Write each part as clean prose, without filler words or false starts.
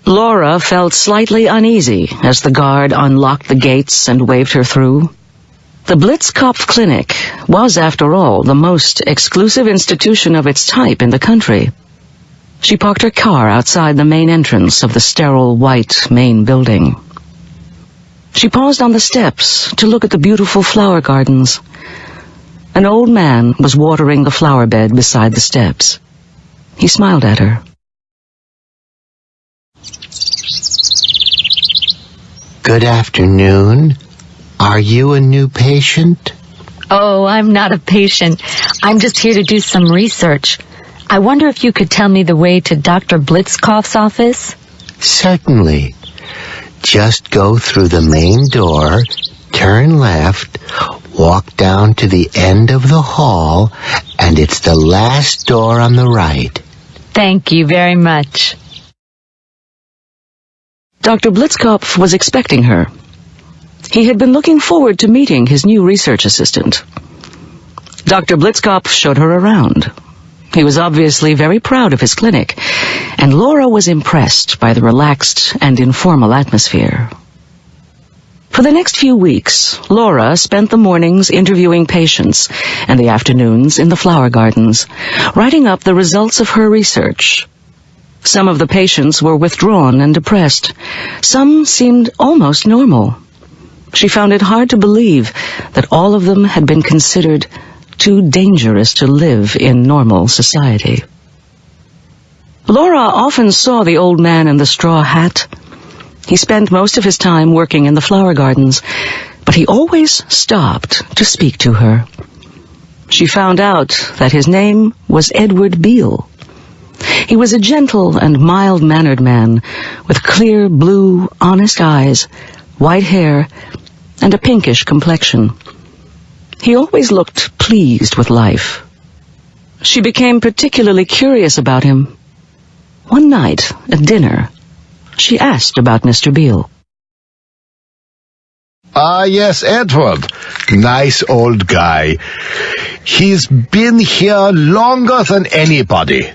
Laura felt slightly uneasy as the guard unlocked the gates and waved her through. The Blitzkopf Clinic was, after all, the most exclusive institution of its type in the country. She parked her car outside the main entrance of the sterile white main building. She paused on the steps to look at the beautiful flower gardens. An old man was watering the flower bed beside the steps. He smiled at her. Good afternoon. Are you a new patient? Oh, I'm not a patient. I'm just here to do some research. I wonder if you could tell me the way to Dr. Blitzkopf's office? Certainly. Just go through the main door, turn left, walk down to the end of the hall, and it's the last door on the right. Thank you very much. Dr. Blitzkopf was expecting her. He had been looking forward to meeting his new research assistant. Dr. Blitzkopf showed her around. He was obviously very proud of his clinic, and Laura was impressed by the relaxed and informal atmosphere. For the next few weeks, Laura spent the mornings interviewing patients and the afternoons in the flower gardens, writing up the results of her research. Some of the patients were withdrawn and depressed. Some seemed almost normal. She found it hard to believe that all of them had been considered too dangerous to live in normal society. Laura often saw the old man in the straw hat. He spent most of his time working in the flower gardens, but he always stopped to speak to her. She found out that his name was Edward Beale. He was a gentle and mild-mannered man with clear blue, honest eyes, white hair, and a pinkish complexion. He always looked pleased with life. She became particularly curious about him. One night, at dinner, she asked about Mr. Beale. Ah, yes, Edward. Nice old guy. He's been here longer than anybody.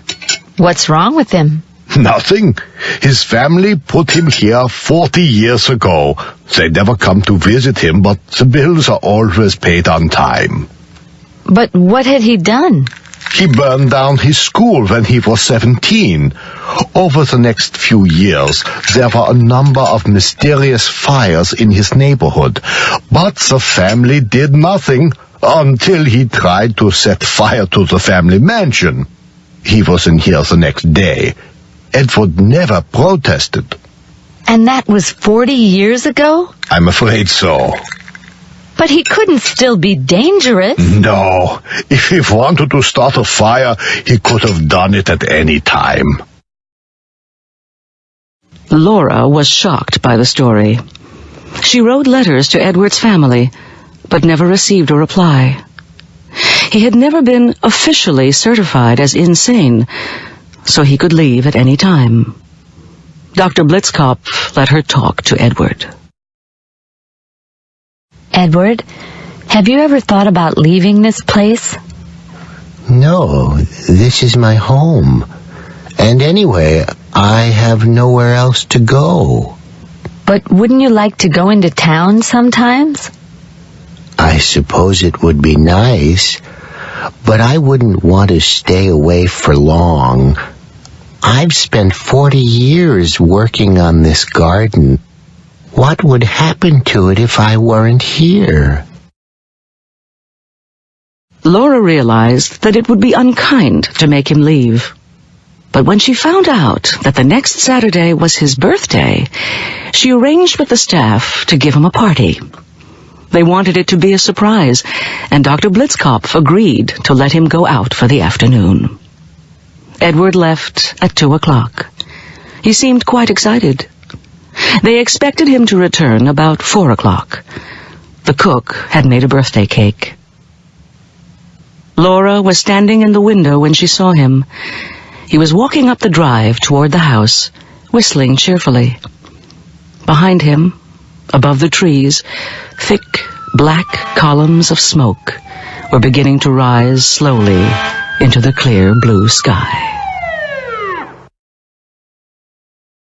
What's wrong with him? Nothing. His family put him here 40 years ago. They never come to visit him, but the bills are always paid on time. But what had he done? He burned down his school when he was 17. Over the next few years, there were a number of mysterious fires in his neighborhood, but the family did nothing until he tried to set fire to the family mansion. He was in here the next day. Edward never protested. And that was 40 years ago? I'm afraid so. But he couldn't still be dangerous. No. If he wanted to start a fire, he could have done it at any time. Laura was shocked by the story. She wrote letters to Edward's family, but never received a reply. He had never been officially certified as insane, so he could leave at any time. Dr. Blitzkopf let her talk to Edward. Edward, have you ever thought about leaving this place? No, this is my home. And anyway, I have nowhere else to go. But wouldn't you like to go into town sometimes? I suppose it would be nice, but I wouldn't want to stay away for long. I've spent 40 years working on this garden. What would happen to it if I weren't here? Laura realized that it would be unkind to make him leave. But when she found out that the next Saturday was his birthday, she arranged with the staff to give him a party. They wanted it to be a surprise, and Dr. Blitzkopf agreed to let him go out for the afternoon. Edward left at 2 o'clock. He seemed quite excited. They expected him to return about 4 o'clock. The cook had made a birthday cake. Laura was standing in the window when she saw him. He was walking up the drive toward the house, whistling cheerfully. Behind him, above the trees, thick, black columns of smoke were beginning to rise slowly into the clear blue sky.